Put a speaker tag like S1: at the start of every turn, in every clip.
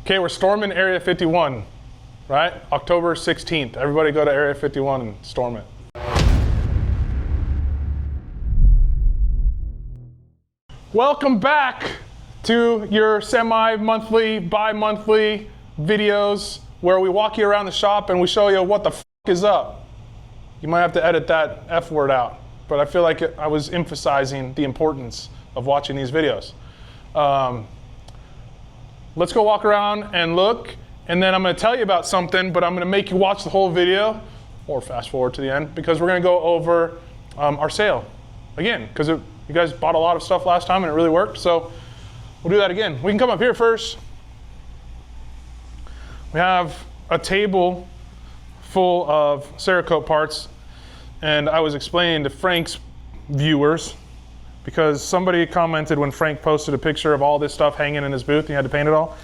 S1: Okay, we're storming Area 51, right? October 16th. Everybody go to Area 51 and storm it. Welcome back to your semi-monthly, bi-monthly videos where we walk you around the shop and we show you what the f is up. You might have to edit that F word out, but I feel like I was emphasizing the importance of watching these videos. Let's go walk around and look, and then I'm going to tell you about something, but I'm going to make you watch the whole video, or fast forward to the end, because we're going to go over our sale again, because you guys bought a lot of stuff last time and it really worked, so we'll do that again. We can come up here first. We have a table full of Cerakote parts, and I was explaining to Frank's viewers, because somebody commented when Frank posted a picture of all this stuff hanging in his booth and he had to paint it all.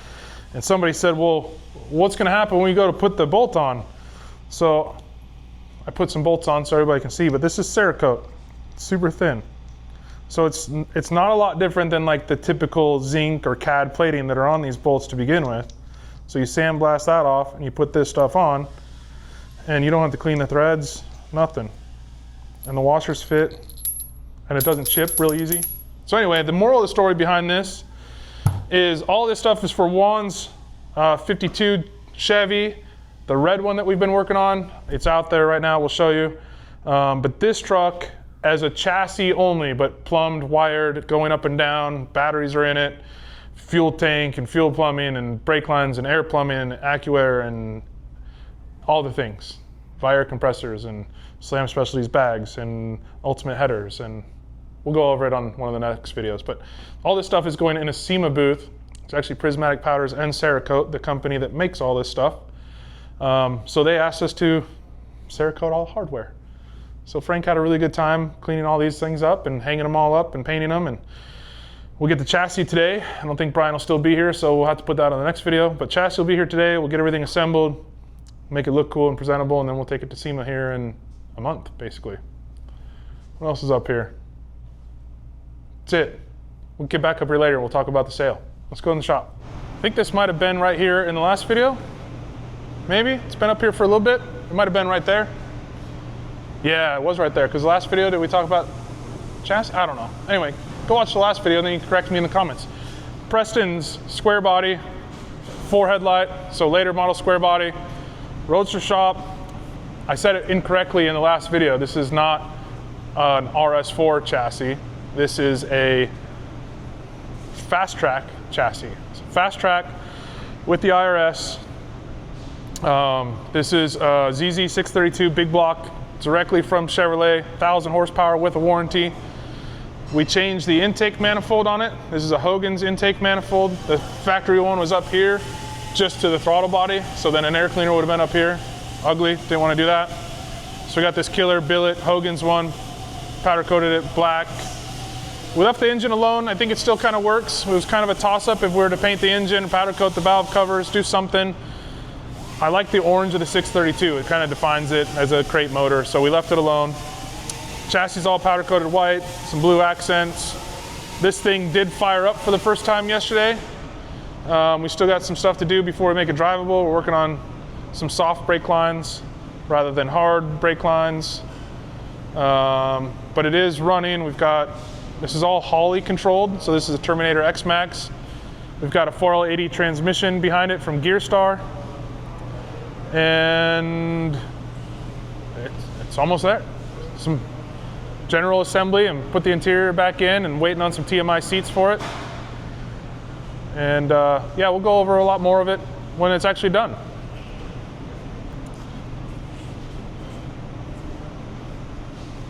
S1: And somebody said, well, what's going to happen when you go to put the bolt on? So I put some bolts on so everybody can see, but this is Cerakote. It's super thin. So it's not a lot different than like the typical zinc or CAD plating that are on these bolts to begin with. So you sandblast that off and you put this stuff on, and you don't have to clean the threads, nothing. And the washers fit, and it doesn't chip real easy. So anyway, the moral of the story behind this is all this stuff is for Juan's 52 Chevy, the red one that we've been working on. It's out there right now, we'll show you. But this truck, as a chassis only, but plumbed, wired, going up and down, batteries are in it, fuel tank and fuel plumbing and brake lines and air plumbing and AccuAir and all the things. Vire compressors and Slam Specialties bags and Ultimate headers, and we'll go over it on one of the next videos. But all this stuff is going in a SEMA booth. It's actually Prismatic Powders and Cerakote, the company that makes all this stuff. So they asked us to Cerakote all hardware. So Frank had a really good time cleaning all these things up and hanging them all up and painting them. And we'll get the chassis today. I don't think Brian will still be here, so we'll have to put that on the next video. But chassis will be here today. We'll get everything assembled, make it look cool and presentable, and then we'll take it to SEMA here in a month, basically. What else is up here? That's it. We'll get back up here later and we'll talk about the sale. Let's go in the shop. I think this might have been right here in the last video. Maybe. It's been up here for a little bit. It might have been right there. Yeah, it was right there, because the last video, did we talk about chassis? I don't know. Anyway, go watch the last video and then you can correct me in the comments. Preston's square body, 4 headlight, so later model square body. Roadster shop. I said it incorrectly in the last video. This is not an RS4 chassis. This is a fast track chassis. So fast track with the IRS. This is a ZZ632 big block directly from Chevrolet, 1,000 horsepower with a warranty. We changed the intake manifold on it. This is a Hogan's intake manifold. The factory one was up here just to the throttle body, so then an air cleaner would have been up here. Ugly, didn't want to do that. So we got this killer billet Hogan's one, powder coated it black. We left the engine alone. I think it still kind of works. It was kind of a toss-up if we were to paint the engine, powder coat the valve covers, do something. I like the orange of the 632. It kind of defines it as a crate motor, so we left it alone. Chassis is all powder coated white, some blue accents. This thing did fire up for the first time yesterday. We still got some stuff to do before we make it drivable. We're working on some soft brake lines rather than hard brake lines. But it is running. This is all Holley controlled, so this is a Terminator X-Max. We've got a 4L80 transmission behind it from Gearstar. And it's almost there. Some general assembly and put the interior back in and waiting on some TMI seats for it. And yeah, we'll go over a lot more of it when it's actually done.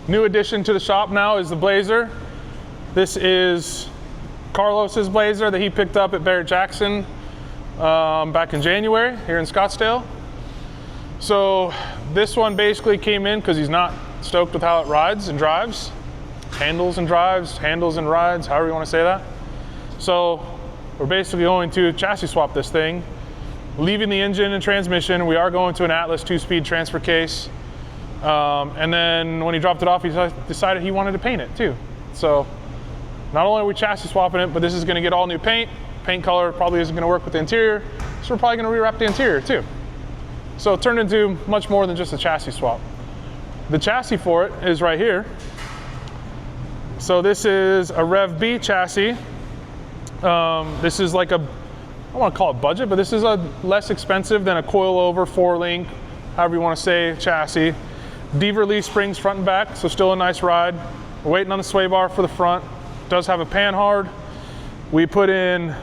S1: New addition to the shop now is the Blazer. This is Carlos's Blazer that he picked up at Barrett Jackson back in January here in Scottsdale. So this one basically came in because he's not stoked with how it rides and drives. Handles and drives, handles and rides, however you want to say that. So we're basically going to chassis swap this thing, leaving the engine and transmission. We are going to an Atlas 2-speed transfer case. And then when he dropped it off, he decided he wanted to paint it too. So not only are we chassis swapping it, but this is going to get all new paint. Paint color probably isn't going to work with the interior. So we're probably gonna rewrap the interior too. So it turned into much more than just a chassis swap. The chassis for it is right here. So this is a Rev B chassis. This is like a, I don't want to call it budget, but this is a less expensive than a coilover 4-link, however you want to say, chassis. D-release springs front and back, so still a nice ride. We're waiting on the sway bar for the front. Does have a panhard. We put in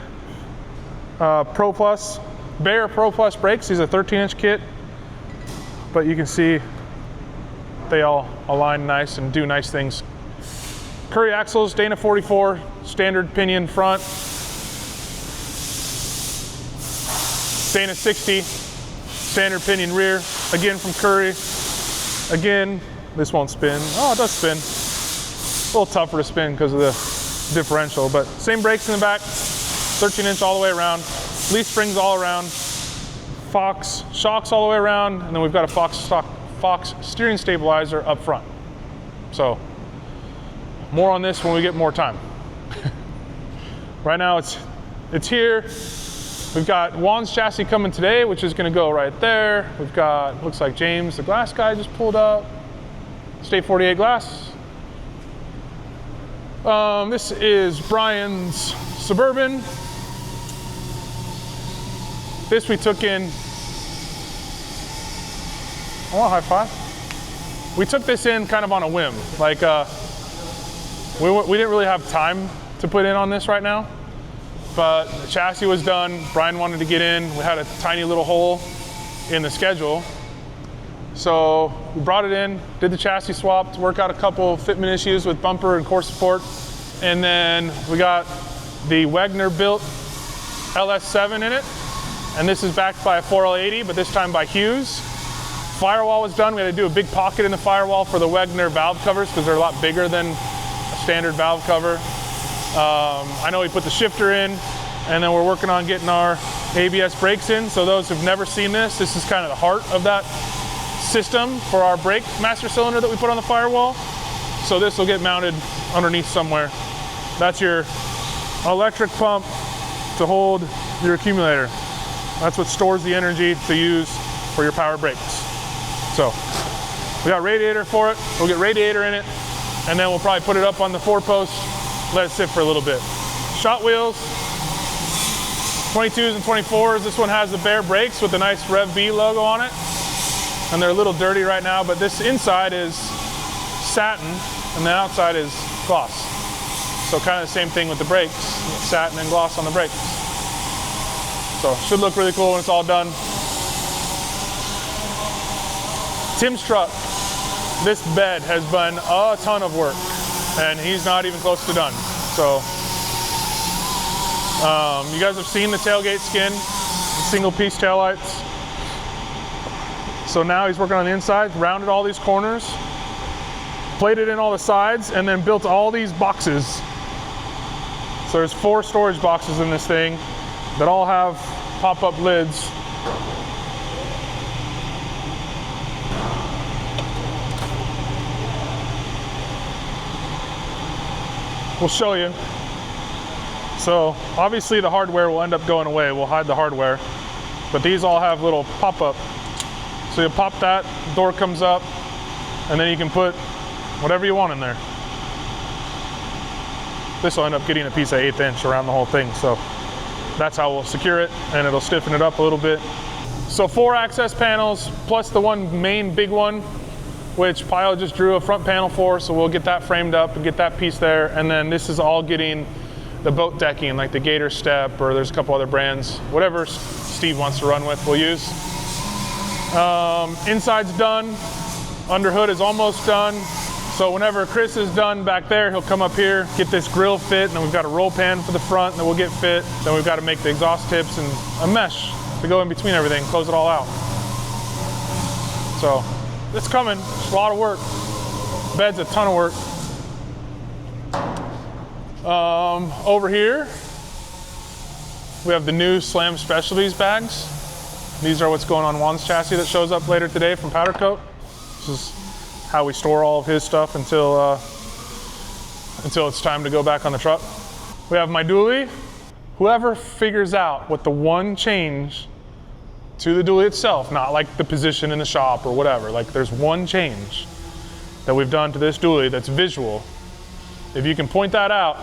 S1: Pro Plus, Bayer Pro Plus brakes. These are 13-inch kit, but you can see they all align nice and do nice things. Curry axles, Dana 44, standard pinion front. Dana 60, standard pinion rear, again from Curry. Again, this won't spin. Oh, it does spin. A little tougher to spin because of the differential, but same brakes in the back, 13-inch all the way around, leaf springs all around, Fox shocks all the way around, and then we've got a Fox steering stabilizer up front. So, more on this when we get more time. Right now it's here. We've got Juan's chassis coming today, which is gonna go right there. We've got, looks like James, the glass guy, just pulled up. State 48 glass. This is Brian's Suburban. This we took in, I want a high five. We took this in kind of on a whim. Like, we didn't really have time to put in on this right now, but the chassis was done. Brian wanted to get in. We had a tiny little hole in the schedule. So we brought it in, did the chassis swap to work out a couple fitment issues with bumper and core support. And then we got the Wegner built LS7 in it. And this is backed by a 4L80, but this time by Hughes. Firewall was done. We had to do a big pocket in the firewall for the Wegner valve covers because they're a lot bigger than a standard valve cover. I know we put the shifter in, and then we're working on getting our ABS brakes in. So those who've never seen this is kind of the heart of that system for our brake master cylinder that we put on the firewall. So this will get mounted underneath somewhere. That's your electric pump to hold your accumulator. That's what stores the energy to use for your power brakes. So we got radiator for it. We'll get radiator in it, and then we'll probably put it up on the 4-post, let it sit for a little bit. Shot wheels, 22s and 24s. This one has the Bayer brakes with the nice Rev B logo on it. And they're a little dirty right now, but this inside is satin and the outside is gloss. So kind of the same thing with the brakes, satin and gloss on the brakes. So should look really cool when it's all done. Tim's truck, this bed has been a ton of work and he's not even close to done. So you guys have seen the tailgate skin, single piece taillights. So now he's working on the inside, rounded all these corners, plated in all the sides, and then built all these boxes. So there's 4 storage boxes in this thing that all have pop-up lids. We'll show you. So obviously the hardware will end up going away. We'll hide the hardware, but these all have little pop-up. So you pop that, door comes up, and then you can put whatever you want in there. This will end up getting a piece of 1/8 inch around the whole thing. So that's how we'll secure it, and it'll stiffen it up a little bit. So 4 access panels, plus the one main big one, which Pyle just drew a front panel for, so we'll get that framed up and get that piece there. And then this is all getting the boat decking, like the Gator Step, or there's a couple other brands. Whatever Steve wants to run with, we'll use. Inside's done, under hood is almost done. So whenever Chris is done back there, he'll come up here, get this grill fit, and then we've got a roll pan for the front that will get fit. Then we've got to make the exhaust tips and a mesh to go in between everything, close it all out. So it's coming, it's a lot of work. Bed's a ton of work. Over here, we have the new Slam Specialties bags. These are what's going on Juan's chassis that shows up later today from Powder Coat. This is how we store all of his stuff until it's time to go back on the truck. We have my dually. Whoever figures out what the one change to the dually itself, not like the position in the shop or whatever. Like there's one change that we've done to this dually that's visual. If you can point that out,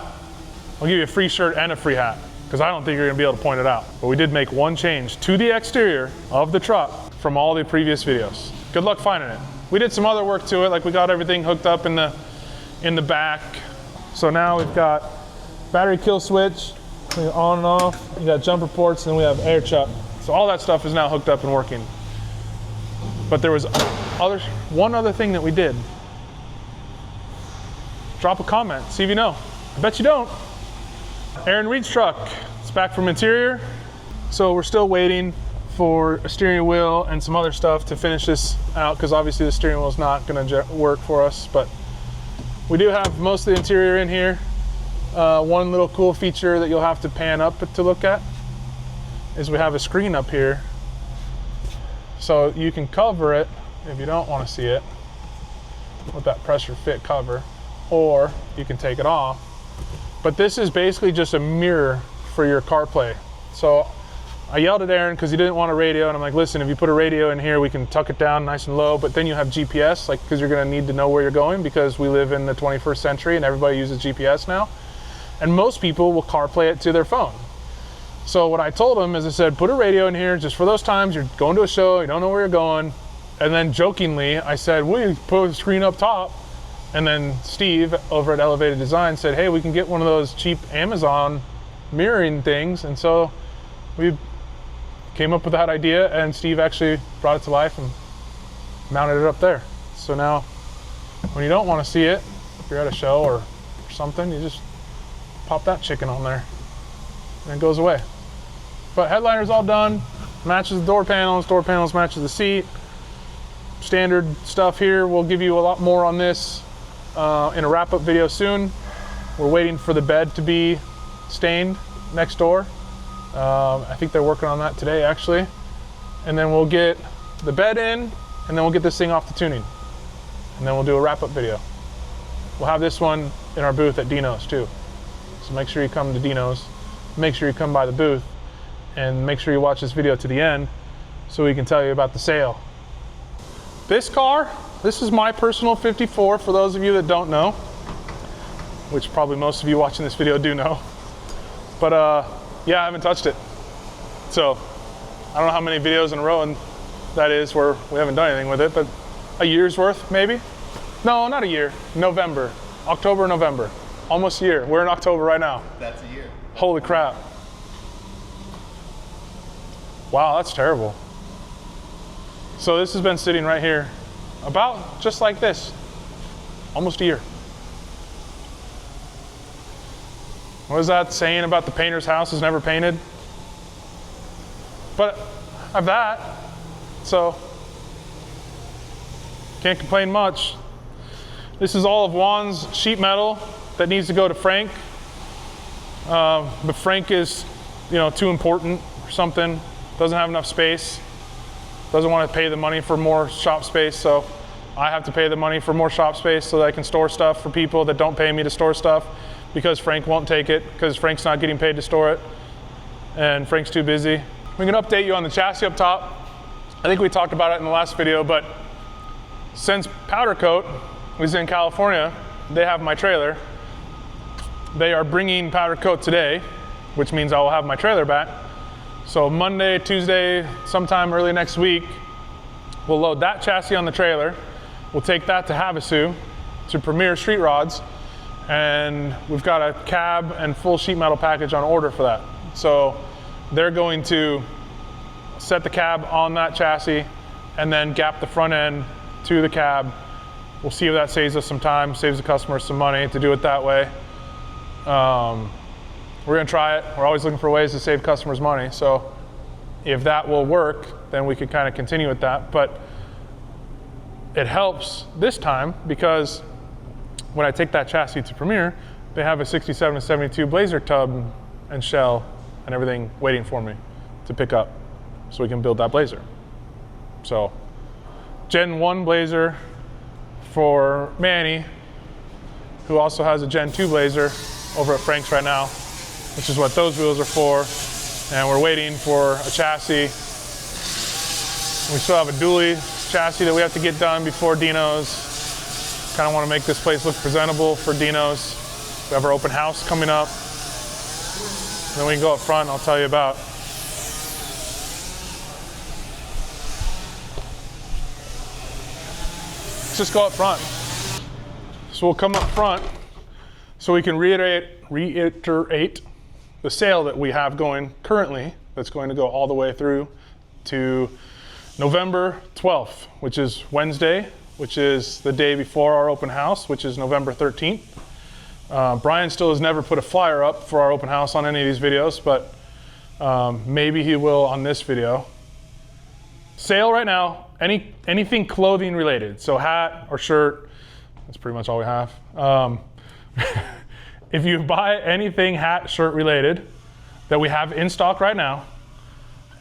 S1: I'll give you a free shirt and a free hat, because I don't think you're gonna be able to point it out. But we did make one change to the exterior of the truck from all the previous videos. Good luck finding it. We did some other work to it, like we got everything hooked up in the back. So now we've got battery kill switch, on and off. You got jumper ports, and then we have air chuck. So all that stuff is now hooked up and working. But there was one other thing that we did. Drop a comment, see if you know. I bet you don't. Aaron Reed's truck, it's back from interior. So we're still waiting for a steering wheel and some other stuff to finish this out, because obviously the steering wheel is not gonna work for us, but we do have most of the interior in here. One little cool feature that you'll have to pan up to look at is we have a screen up here. So you can cover it if you don't want to see it with that pressure fit cover, or you can take it off. But this is basically just a mirror for your CarPlay. So I yelled at Aaron because he didn't want a radio, and I'm like, listen, if you put a radio in here, we can tuck it down nice and low, but then you have GPS, like, because you're gonna need to know where you're going, because we live in the 21st century and everybody uses GPS now. And most people will CarPlay it to their phone. So what I told him is I said, put a radio in here just for those times you're going to a show, you don't know where you're going. And then jokingly, I said, well, you put a screen up top. And then Steve over at Elevated Design said, hey, we can get one of those cheap Amazon mirroring things. And so we came up with that idea, and Steve actually brought it to life and mounted it up there. So now when you don't want to see it, if you're at a show or something, you just pop that chicken on there and it goes away. But headliner's all done, matches the door panels matches the seat. Standard stuff here. We'll give you a lot more on this in a wrap-up video soon. We're waiting for the bed to be stained next door. I think they're working on that today, actually. And then we'll get the bed in, and then we'll get this thing off the tuning. And then we'll do a wrap-up video. We'll have this one in our booth at Dinos too. So make sure you come to Dinos, make sure you come by the booth, and make sure you watch this video to the end so we can tell you about the sale. This car, this is my personal 54, for those of you that don't know, which probably most of you watching this video do know. But yeah, I haven't touched it. So I don't know how many videos in a row and that is where we haven't done anything with it, but a year's worth maybe? No, not a year, November, October, November. Almost a year. We're in October right now.
S2: That's a year.
S1: Holy crap. Wow, that's terrible. So this has been sitting right here about just like this, almost a year. What is that saying about the painter's house is never painted? But I have that, so can't complain much. This is all of Juan's sheet metal that needs to go to Frank. But Frank is, too important or something. Doesn't have enough space. Doesn't want to pay the money for more shop space, so I have to pay the money for more shop space so that I can store stuff for people that don't pay me to store stuff, because Frank won't take it, because Frank's not getting paid to store it, and Frank's too busy. We can update you on the chassis up top. I think we talked about it in the last video, but since Powder Coat was in California, they have my trailer. They are bringing Powder Coat today, which means I will have my trailer back. So Monday, Tuesday, sometime early next week, we'll load that chassis on the trailer. We'll take that to Havasu, to Premier Street Rods, and we've got a cab and full sheet metal package on order for that. So they're going to set the cab on that chassis and then gap the front end to the cab. We'll see if that saves us some time, saves the customer some money to do it that way. We're gonna try it. We're always looking for ways to save customers money. So if that will work, then we could kind of continue with that. But it helps this time because when I take that chassis to Premier, they have a 67 to 72 Blazer tub and shell and everything waiting for me to pick up so we can build that Blazer. So Gen 1 Blazer for Manny, who also has a Gen 2 Blazer over at Frank's right now, which is what those wheels are for. And we're waiting for a chassis We still have a dually chassis that we have to get done before Dinos. Kind of want to make this place look presentable for Dinos. We have our open house coming up. Then we can go up front and I'll tell you about. Let's just go up front. So we'll come up front so we can reiterate the sale that we have going currently that's going to go all the way through to November 12th, which is Wednesday, which is the day before our open house, which is November 13th. Brian still has never put a flyer up for our open house on any of these videos, but maybe he will on this video. Sale right now, anything clothing related, so hat or shirt, that's pretty much all we have. If you buy anything hat, shirt related that we have in stock right now,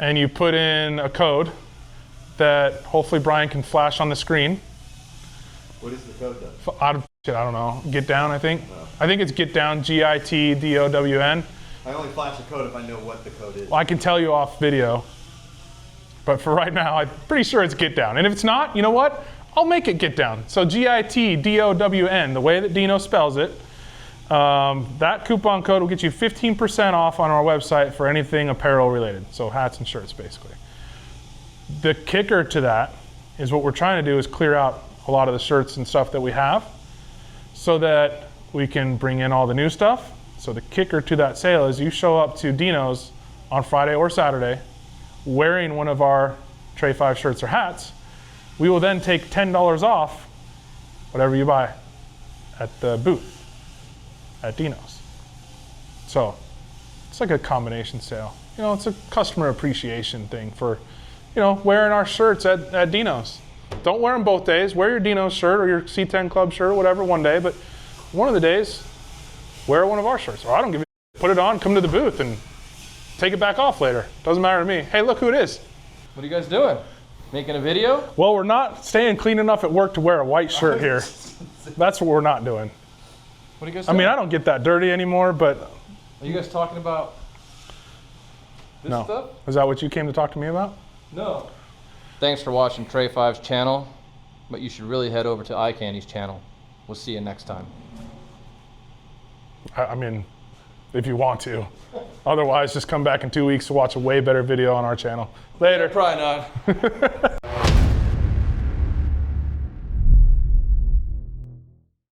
S1: and you put in a code that hopefully Brian can flash on the screen.
S2: What is the code though?
S1: I don't know. Gitdown, I think. Oh. I think it's Gitdown, Gitdown.
S2: I only flash a code if I know what the code is.
S1: Well, I can tell you off video. But for right now, I'm pretty sure it's Gitdown. And if it's not, you know what? I'll make it Gitdown. So Gitdown, the way that Dino spells it. That coupon code will get you 15% off on our website for anything apparel related. So hats and shirts, basically. The kicker to that is what we're trying to do is clear out a lot of the shirts and stuff that we have so that we can bring in all the new stuff. So the kicker to that sale is you show up to Dino's on Friday or Saturday wearing one of our Tray 5 shirts or hats. We will then take $10 off whatever you buy at the booth at Dino's. So it's like a combination sale. You know, it's a customer appreciation thing for, you know, wearing our shirts at Dino's. Don't wear them both days. Wear your Dino's shirt or your C10 Club shirt or whatever one day, but one of the days, wear one of our shirts. Or I don't give a shit. Put it on, come to the booth, and take it back off later. Doesn't matter to me. Hey, look who it is.
S3: What are you guys doing? Making a video?
S1: Well, we're not staying clean enough at work to wear a white shirt here. That's what we're not doing.
S3: What are you guys doing?
S1: I mean, I don't get that dirty anymore, but...
S3: Are you guys talking about this stuff?
S1: Is that what you came to talk to me about?
S3: No. Thanks for watching Tray 5's channel, but you should really head over to iCandy's channel. We'll see you next time.
S1: I mean, if you want to. Otherwise, just come back in 2 weeks to watch a way better video on our channel. Later.
S3: Yeah, probably not.